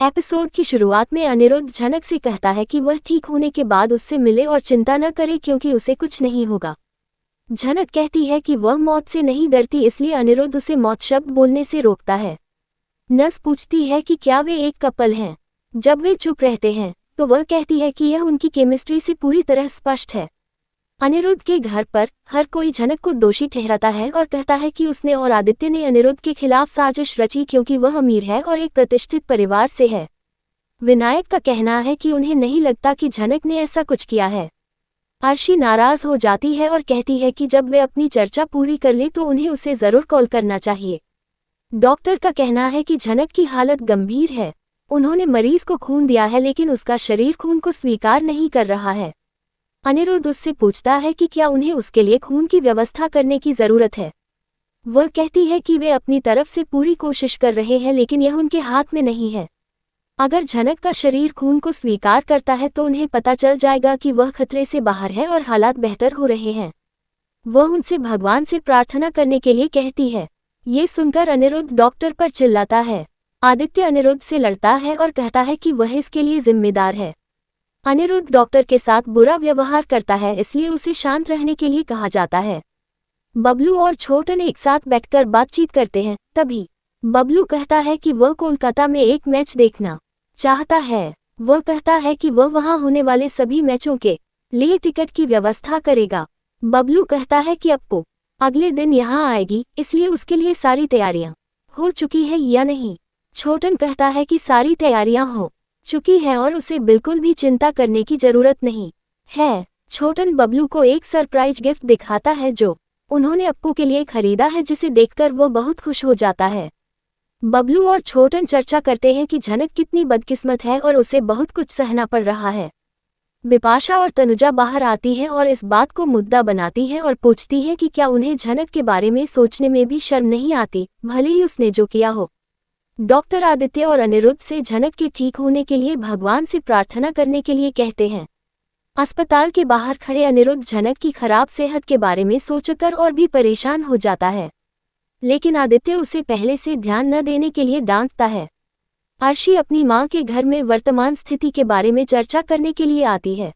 Episode की शुरुआत में अनिरुद्ध झनक से कहता है कि वह ठीक होने के बाद उससे मिले और चिंता न करे क्योंकि उसे कुछ नहीं होगा। झनक कहती है कि वह मौत से नहीं डरती, इसलिए अनिरुद्ध उसे मौत शब्द बोलने से रोकता है। नर्स पूछती है कि क्या वे एक कपल हैं। जब वे चुप रहते हैं तो वह कहती है कि यह उनकी केमिस्ट्री से पूरी तरह स्पष्ट है। अनिरुद्ध के घर पर हर कोई झनक को दोषी ठहराता है और कहता है कि उसने और आदित्य ने अनिरुद्ध के खिलाफ साजिश रची क्योंकि वह अमीर है और एक प्रतिष्ठित परिवार से है। विनायक का कहना है कि उन्हें नहीं लगता कि झनक ने ऐसा कुछ किया है। अर्शी नाराज हो जाती है और कहती है कि जब वे अपनी चर्चा पूरी कर ले तो उन्हें उसे जरूर कॉल करना चाहिए। डॉक्टर का कहना है कि झनक की हालत गंभीर है। उन्होंने मरीज को खून दिया है लेकिन उसका शरीर खून को स्वीकार नहीं कर रहा है। अनिरुद्ध उससे पूछता है कि क्या उन्हें उसके लिए खून की व्यवस्था करने की जरूरत है। वह कहती है कि वे अपनी तरफ से पूरी कोशिश कर रहे हैं लेकिन यह उनके हाथ में नहीं है। अगर झनक का शरीर खून को स्वीकार करता है तो उन्हें पता चल जाएगा कि वह खतरे से बाहर है और हालात बेहतर हो रहे हैं। वह उनसे भगवान से प्रार्थना करने के लिए कहती है। ये सुनकर अनिरुद्ध डॉक्टर पर चिल्लाता है। आदित्य अनिरुद्ध से लड़ता है और कहता है कि वह इसके लिए जिम्मेदार है। अनिरुद्ध डॉक्टर के साथ बुरा व्यवहार करता है, इसलिए उसे शांत रहने के लिए कहा जाता है। बबलू और छोटन एक साथ बैठकर बातचीत करते हैं। तभी बबलू कहता है कि वह कोलकाता में एक मैच देखना चाहता है। वह कहता है कि वह वहां होने वाले सभी मैचों के लिए टिकट की व्यवस्था करेगा। बबलू कहता है कि अप्पू अगले दिन यहां आएगी, इसलिए उसके लिए सारी तैयारियां हो चुकी है या नहीं। छोटन कहता है कि सारी तैयारियां हो चुकी है और उसे बिल्कुल भी चिंता करने की जरूरत नहीं है। छोटन बबलू को एक सरप्राइज गिफ्ट दिखाता है जो उन्होंने अप्पू के लिए खरीदा है, जिसे देखकर वो बहुत खुश हो जाता है। बबलू और छोटन चर्चा करते हैं कि झनक कितनी बदकिस्मत है और उसे बहुत कुछ सहना पड़ रहा है। बिपाशा और तनुजा बाहर आती हैं और इस बात को मुद्दा बनाती हैं और पूछती हैं कि क्या उन्हें झनक के बारे में सोचने में भी शर्म नहीं आती, भले ही उसने जो किया हो। डॉक्टर आदित्य और अनिरुद्ध से झनक के ठीक होने के लिए भगवान से प्रार्थना करने के लिए कहते हैं। अस्पताल के बाहर खड़े अनिरुद्ध झनक की खराब सेहत के बारे में सोचकर और भी परेशान हो जाता है, लेकिन आदित्य उसे पहले से ध्यान न देने के लिए डांटता है। अर्शी अपनी मां के घर में वर्तमान स्थिति के बारे में चर्चा करने के लिए आती है।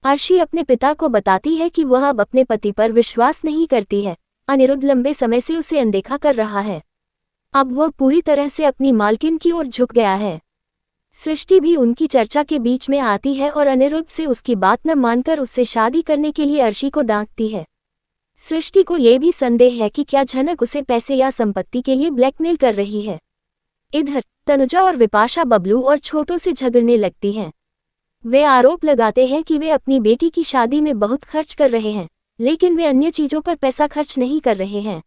अर्शी अपने पिता को बताती है कि वह अब अपने पति पर विश्वास नहीं करती है। अनिरुद्ध लंबे समय से उसे अनदेखा कर रहा है। अब वह पूरी तरह से अपनी मालकिन की ओर झुक गया है। सृष्टि भी उनकी चर्चा के बीच में आती है और अनिरुद्ध से उसकी बात न मानकर उससे शादी करने के लिए अर्शी को डांटती है। सृष्टि को यह भी संदेह है कि क्या झनक उसे पैसे या संपत्ति के लिए ब्लैकमेल कर रही है। इधर तनुजा और विपाशा बबलू और छोटों से झगड़ने लगती हैं। वे आरोप लगाते हैं कि वे अपनी बेटी की शादी में बहुत खर्च कर रहे हैं, लेकिन वे अन्य चीजों पर पैसा खर्च नहीं कर रहे हैं।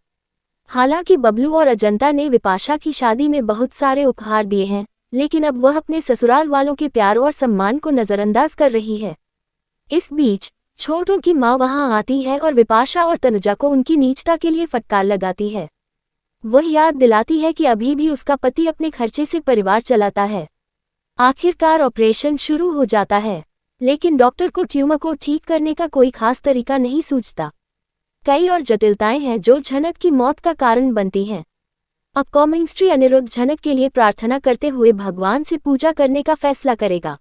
हालांकि बबलू और अजंता ने विपाशा की शादी में बहुत सारे उपहार दिए हैं, लेकिन अब वह अपने ससुराल वालों के प्यार और सम्मान को नजरअंदाज कर रही है। इस बीच छोटों की मां वहां आती है और विपाशा और तनुजा को उनकी नीचता के लिए फटकार लगाती है। वह याद दिलाती है कि अभी भी उसका पति अपने खर्चे से परिवार चलाता है। आखिरकार ऑपरेशन शुरू हो जाता है, लेकिन डॉक्टर को ट्यूमर को ठीक करने का कोई खास तरीका नहीं सूझता। कई और जटिलताएं हैं जो झनक की मौत का कारण बनती हैं। अब कॉमिंग स्ट्री अनिरुद्ध झनक के लिए प्रार्थना करते हुए भगवान से पूजा करने का फैसला करेगा।